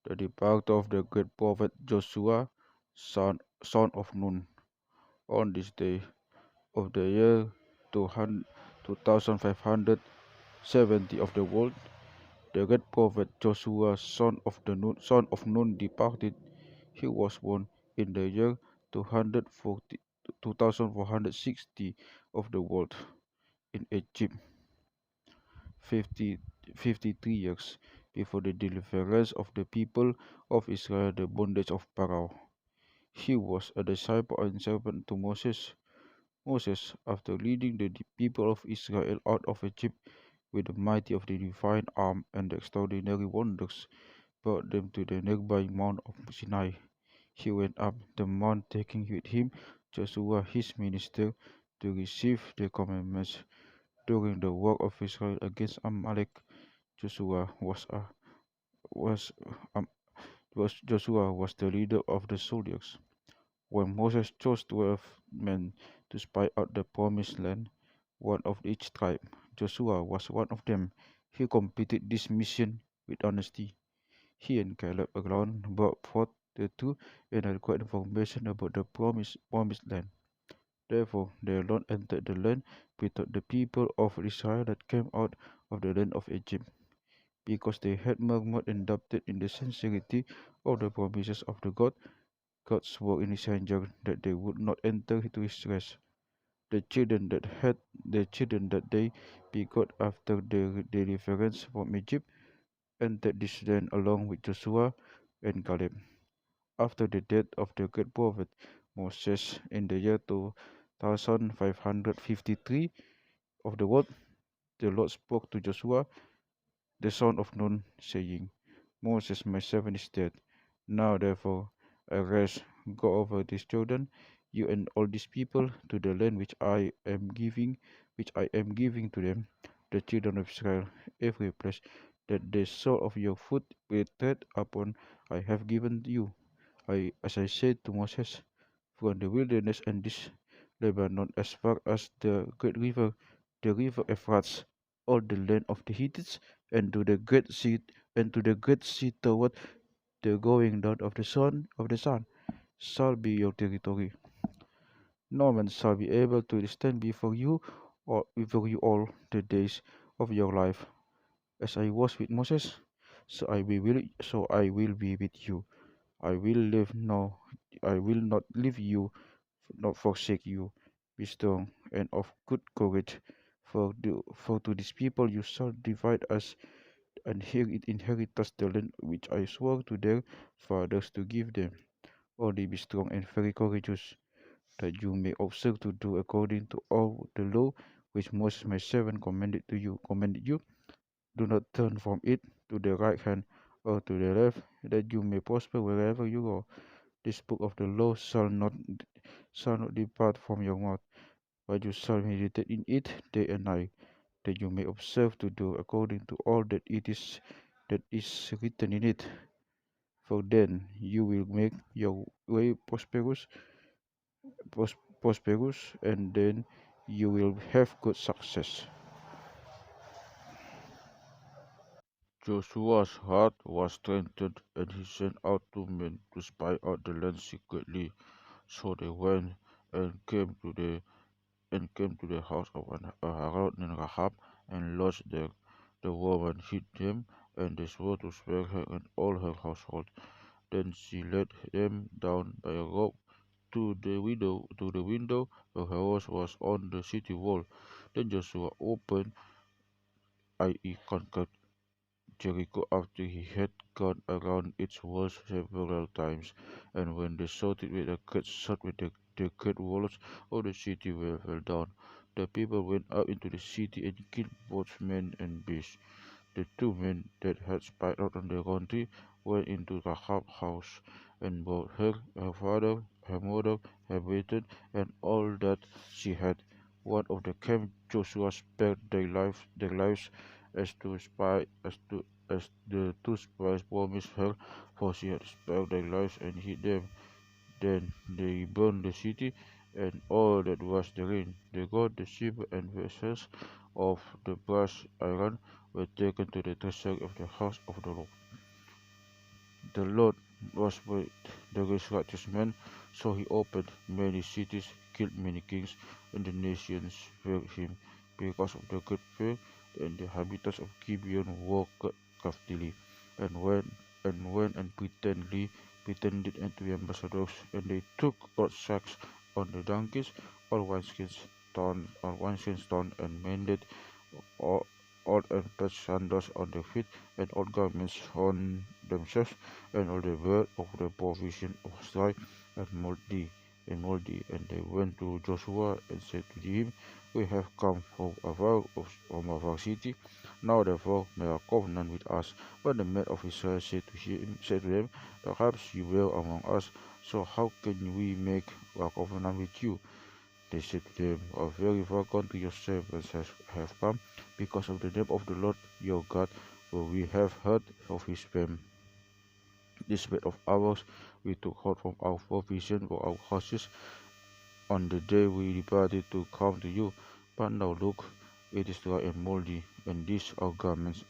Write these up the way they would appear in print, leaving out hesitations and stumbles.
the departure of the great prophet Joshua, son of Nun. On this day of the year 2570 of the world, the great prophet Joshua, son of Nun, departed. He was born in the year 240, 2460 of the world in Egypt, 50, 53 years before the deliverance of the people of Israel, the bondage of Pharaoh. He was a disciple and servant to Moses. Moses, after leading the people of Israel out of Egypt with the mighty of the divine arm and the extraordinary wonders, brought them to the nearby Mount of Sinai. He went up the mount, taking with him Joshua his minister, to receive the commandments. During the war of Israel against Amalek, Joshua was a, was, um, Joshua was the leader of the soldiers. When Moses chose 12 men to spy out the promised land, one of each tribe, Joshua was one of them. He completed this mission with honesty. He and Caleb alone brought forth the true and adequate information about the promised land. Therefore, they alone entered the land without the people of Israel that came out of the land of Egypt, because they had murmured and doubted in the sincerity of the promises of the God. God swore in his anger that they would not enter into his rest. The children that they begot after their deliverance from Egypt entered this land along with Joshua and Caleb. After the death of the great prophet Moses in the year 2553 of the world, the Lord spoke to Joshua, the son of Nun, saying, Moses, my servant, is dead. Now therefore arise, go over this Jordan, you and all these people, to the land which I am giving to them, the children of Israel, every place that the sole of your foot will tread upon I have given you. As I said to Moses, from the wilderness and this Lebanon as far as the great river, the river Euphrates, all the land of the Hittites, and to the great sea, toward the going down of the sun shall be your territory. No man shall be able to stand before you or before you all the days of your life. As I was with Moses, so I will be with you. I will live no I will not leave you, not forsake you. Be strong and of good courage, for to these people you shall divide us and inherit us the land which I swore to their fathers to give them. Only be strong and very courageous, that you may observe to do according to all the law which Moses my servant commanded you. Do not turn from it to the right hand or to the left, that you may prosper wherever you go. This book of the law shall not depart from your mouth, but you shall meditate in it day and night, that you may observe to do according to all that is written in it. For then you will make your way prosperous, and then you will have good success. Joshua's heart was strengthened, and he sent out 2 men to spy out the land secretly. So they went and came to the house of Aaron and Rahab, and lodged there. The woman hid them, and they swore to spare her and all her household. Then she led them down by a rope to the window where her house was on the city wall. Then Joshua opened, i.e. conquered, Jericho after he had gone around its walls several times. And when they shot it with a great shot with the great walls of the city fell down, the people went out into the city and killed both men and beasts. The 2 men that had spied out on the country went into Rahab's house, and brought her, her father, her mother, her brethren, and all that she had. One of the camp Joshua spared their lives, as the 2 spies promised her, for she had spared their lives and hid them. Then they burned the city and all that was therein. The gold, the silver, and vessels of the brass iron were taken to the treasury of the house of the Lord. The Lord was with the righteous man, so he opened many cities, killed many kings, and the nations feared him. Because of the great fear, and the inhabitants of Gibeon walked craftily, and went and pretended to be ambassadors, and they took out sacks on the donkeys, or wineskins torn, and mended all, and touched sandals on their feet, and old garments on themselves, and all the bread of the provision was dry and moldy. And they went to Joshua and said to him, We have come from our city. Now therefore make a covenant with us. But the men of Israel said to them, Perhaps you will among us, so how can we make a covenant with you? They said to them, A very far country your servants have come, because of the name of the Lord your God, for we have heard of his fame. This bed of ours we took out from our provision for our horses on the day we departed to come to you. But now look, it is dry and moldy, and these our garments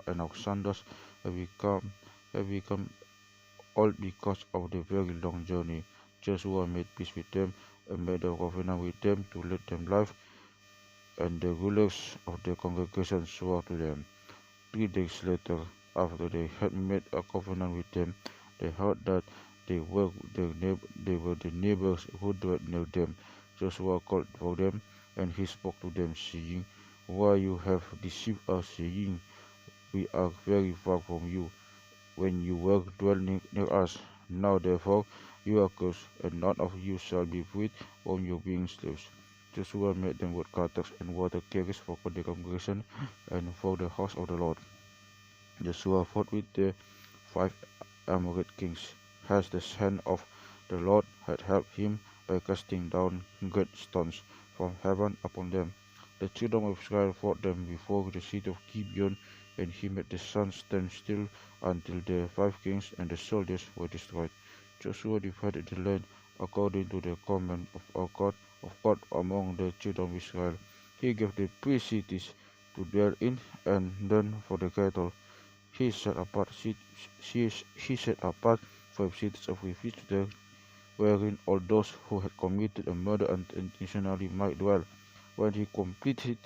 and our sandals have become all because of the very long journey. Joshua made peace with them and made a covenant with them to let them live, and the rulers of the congregation swore to them. 3 days later, after they had made a covenant with them, they heard that they were the neighbors who dwelt near them. Joshua called for them, and he spoke to them, saying, Why you have deceived us, saying, We are very far from you, when you were dwelling near us. Now therefore you are cursed, and none of you shall be freed from your being slaves. Joshua made them woodcutters and water carriers for the congregation and for the house of the Lord. Joshua fought with the 5 Amorite kings, as the hand of the Lord had helped him by casting down great stones from heaven upon them. The children of Israel fought them before the city of Gibeon, and he made the sun stand still until the 5 kings and the soldiers were destroyed. Joshua divided the land according to the command of God among the children of Israel. He gave the priests cities to dwell in, and then for the cattle he set apart 5 cities of refuge there, wherein all those who had committed a murder unintentionally might dwell. When he completed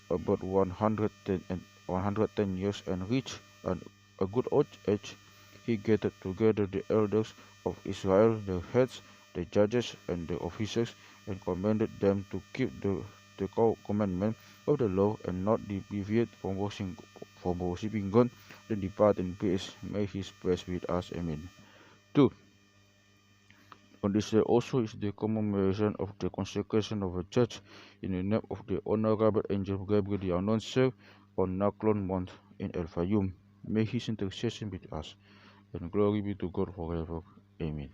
about 110 years and reached a good old age, he gathered together the elders of Israel, the heads, the judges, and the officers, and commanded them to keep the commandment of the law and not deviate from worshiping God. Then depart in peace. May his praise be with us. Amen. 2. On this day also is the commemoration of the consecration of a church in the name of the Honorable Angel Gabriel the Announcer on Naklon Mount in El-Fayyoum. May his intercession be with us, and glory be to God forever. Amen.